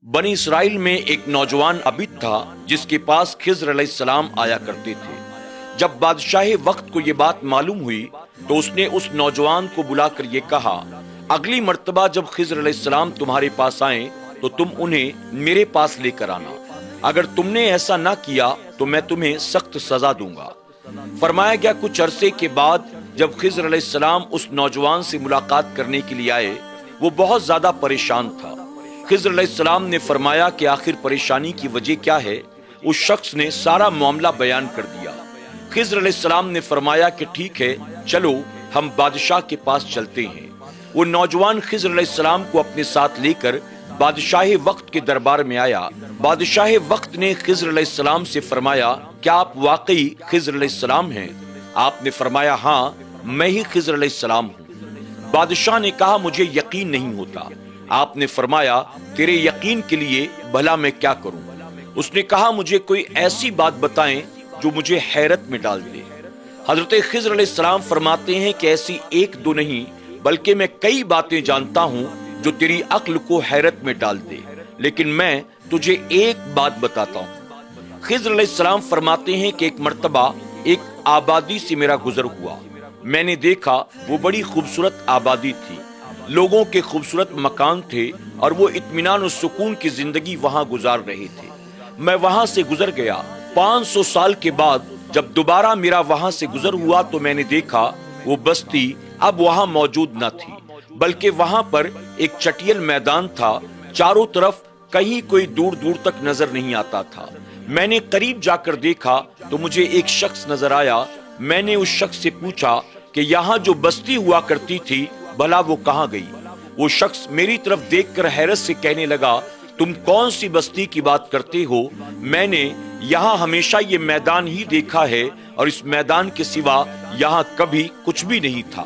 बनी इसराइल में एक नौजवान अबिद था जिसके पास खिज़र अलैहिस्सलाम आया करते थे। जब बादशाह वक्त को ये बात मालूम हुई तो उसने उस नौजवान को बुलाकर ये कहा, अगली मर्तबा जब खिज़र अलैहिस्सलाम तुम्हारे पास आए तो तुम उन्हें मेरे पास लेकर आना। अगर तुमने ऐसा ना किया तो मैं तुम्हें सख्त सजा दूंगा। फरमाया गया कुछ अरसे के बाद जब खिज़र अलैहिस्सलाम उस नौजवान से मुलाकात करने के लिए आए, वो बहुत ज्यादा परेशान था। खिज़र अलैहिस्सलाम ने फरमाया कि आखिर परेशानी की वजह क्या है। उस शख्स ने सारा मामला बयान कर दिया। खिज़र अलैहिस्सलाम ने फरमाया कि ठीक है, चलो हम बादशाह के पास चलते हैं। वो नौजवान खिज़र अलैहिस्सलाम को अपने साथ लेकर बादशाह वक्त के दरबार में आया। बादशाह वक्त ने खिज़र अलैहिस्सलाम से फरमाया, क्या आप वाकई खिज़र अलैहिस्सलाम हैं? आपने फरमाया, हाँ, मैं ही खिज़र अलैहिस्सलाम हूँ। बादशाह ने कहा, मुझे यकीन नहीं होता। आपने फरमाया, तेरे यकीन के लिए भला मैं क्या करूं? उसने कहा, मुझे कोई ऐसी बात बताएं जो मुझे हैरत में डाल दे। हजरत खिज़र अलैहिस्सलाम फरमाते हैं कि ऐसी एक दो नहीं बल्कि मैं कई बातें जानता हूं जो तेरी अक्ल को हैरत में डाल दे, लेकिन मैं तुझे एक बात बताता हूं। खिज़र अलैहिस्सलाम फरमाते हैं कि एक मर्तबा एक आबादी से मेरा गुजर हुआ। मैंने देखा वो बड़ी खूबसूरत आबादी थी, लोगों के खूबसूरत मकान थे और वो इत्मीनान और सुकून की जिंदगी वहां गुजार रहे थे। मैं वहां से गुजर गया। 500 साल के बाद जब दोबारा मेरा वहां से गुजर हुआ तो मैंने देखा वो बस्ती अब वहां मौजूद न थी, बल्कि वहां पर एक चटियल मैदान था। चारों तरफ कहीं कोई दूर दूर तक नजर नहीं आता था। मैंने करीब जाकर देखा तो मुझे एक शख्स नजर आया। मैंने उस शख्स से पूछा कि यहाँ जो बस्ती हुआ करती थी भला वो कहाँ गई? वो शख्स मेरी तरफ देखकर हैरत से कहने लगा, तुम कौन सी बस्ती की बात करते हो? मैंने यहाँ हमेशा ये मैदान ही देखा है और इस मैदान के सिवा यहाँ कभी कुछ भी नहीं था।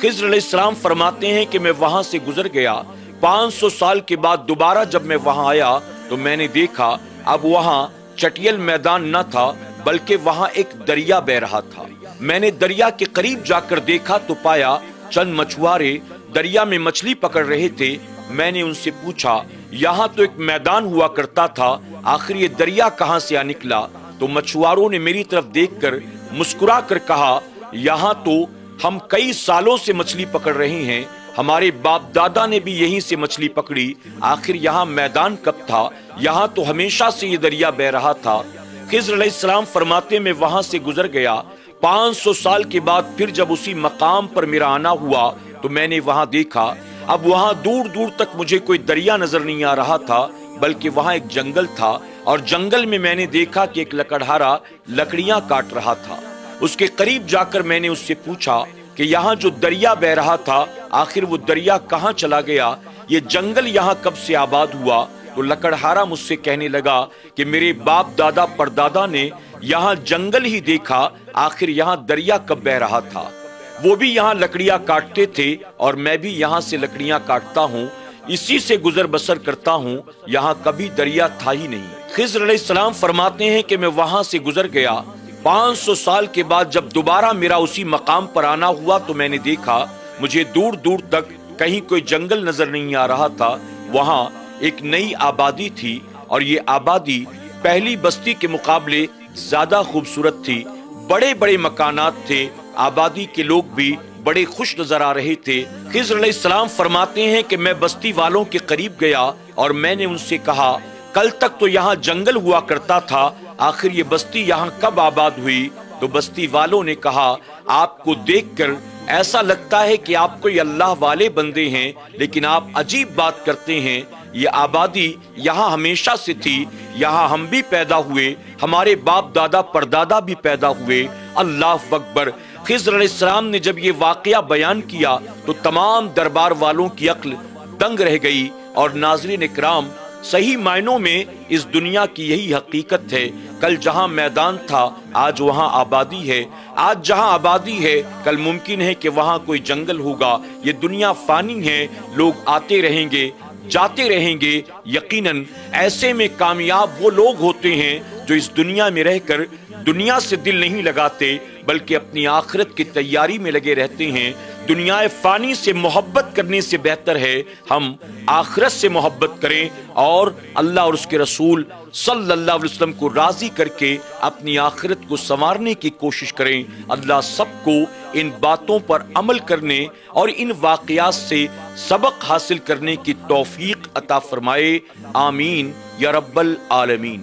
खिज़र अलैहिस्सलाम फरमाते हैं कि मैं वहां से गुजर गया। 500 साल के बाद दोबारा जब मैं वहां आया तो मैंने देखा अब वहां चटियल मैदान न था बल्कि वहां एक दरिया बह रहा था। मैंने दरिया के करीब जाकर देखा तो पाया चंद मछुआरे दरिया में मछली पकड़ रहे थे। मैंने उनसे पूछा, यहाँ तो एक मैदान हुआ करता था, आखिर ये दरिया कहाँ से आ निकला? तो मछुआरों ने मेरी तरफ देखकर मुस्कुरा कर कहा, यहाँ तो हम कई सालों से मछली पकड़ रहे हैं, हमारे बाप दादा ने भी यहीं से मछली पकड़ी, आखिर यहाँ मैदान कब था? यहाँ तो हमेशा से ये दरिया बह रहा था। खिज़र अलैहिस्सलाम फरमाते मैं वहां से गुजर गया। 500 साल के बाद फिर जब उसी मकाम पर मेरा आना हुआ तो मैंने वहां देखा अब वहां दूर दूर तक मुझे कोई दरिया नजर नहीं आ रहा था, बल्कि वहां एक जंगल था और जंगल में मैंने देखा कि एक लकड़हारा लकड़ियां काट रहा था। उसके करीब जाकर मैंने उससे पूछा कि यहाँ जो दरिया बह रहा था आखिर वो दरिया कहाँ चला गया? ये जंगल यहाँ कब से आबाद हुआ? तो लकड़हारा मुझसे कहने लगा कि मेरे बाप दादा परदादा ने यहाँ जंगल ही देखा, आखिर यहाँ दरिया कब बह रहा था? वो भी यहाँ लकड़ियां काटते थे और मैं भी यहाँ से लकड़ियां काटता हूँ, इसी से गुजर बसर करता हूँ, यहाँ कभी दरिया था ही नहीं। खिज़र अलैहिस्सलाम फरमाते हैं कि मैं वहां से गुजर गया। 500 साल के बाद जब दोबारा मेरा उसी मकाम पर आना हुआ तो मैंने देखा मुझे दूर दूर तक कहीं कोई जंगल नजर नहीं आ रहा था। वहां एक नई आबादी थी और ये आबादी पहली बस्ती के मुकाबले ज्यादा खूबसूरत थी। बड़े बड़े मकानात थे, आबादी के लोग भी बड़े खुश नजर आ रहे थे। खिज़र अलैहिस्सलाम फरमाते हैं कि मैं बस्ती वालों के करीब गया और मैंने उनसे कहा, कल तक तो यहाँ जंगल हुआ करता था, आखिर ये बस्ती यहाँ कब आबाद हुई? तो बस्ती वालों ने कहा, आपको देखकर ऐसा लगता है कि आप कोई अल्लाह वाले बंदे हैं, लेकिन आप अजीब बात करते हैं। ये आबादी यहाँ हमेशा से थी, यहाँ हम भी पैदा हुए, हमारे बाप दादा परदादा भी पैदा हुए। अल्लाह अकबर। खिज़र अलैहिस्सलाम ने जब ये वाकया बयान किया तो तमाम दरबार वालों की अक्ल दंग रह गई। और नाज़रीन इकराम, सही मायनों में इस दुनिया की यही हकीकत है। कल जहां मैदान था आज वहां आबादी है, आज जहां आबादी है कल मुमकिन है कि वहां कोई जंगल होगा। ये दुनिया फानी है, लोग आते रहेंगे जाते रहेंगे। यकीनन ऐसे में कामयाब वो लोग होते हैं जो इस दुनिया में रहकर दुनिया से दिल नहीं लगाते बल्कि अपनी आखिरत की तैयारी में लगे रहते हैं। دنیا فانی سے محبت کرنے سے بہتر ہے ہم آخرت سے محبت کریں اور اللہ اور اس کے رسول صلی اللہ علیہ وسلم کو راضی کر کے اپنی آخرت کو سنوارنے کی کوشش کریں۔ اللہ سب کو ان باتوں پر عمل کرنے اور ان واقعات سے سبق حاصل کرنے کی توفیق عطا فرمائے، آمین یا رب العالمین۔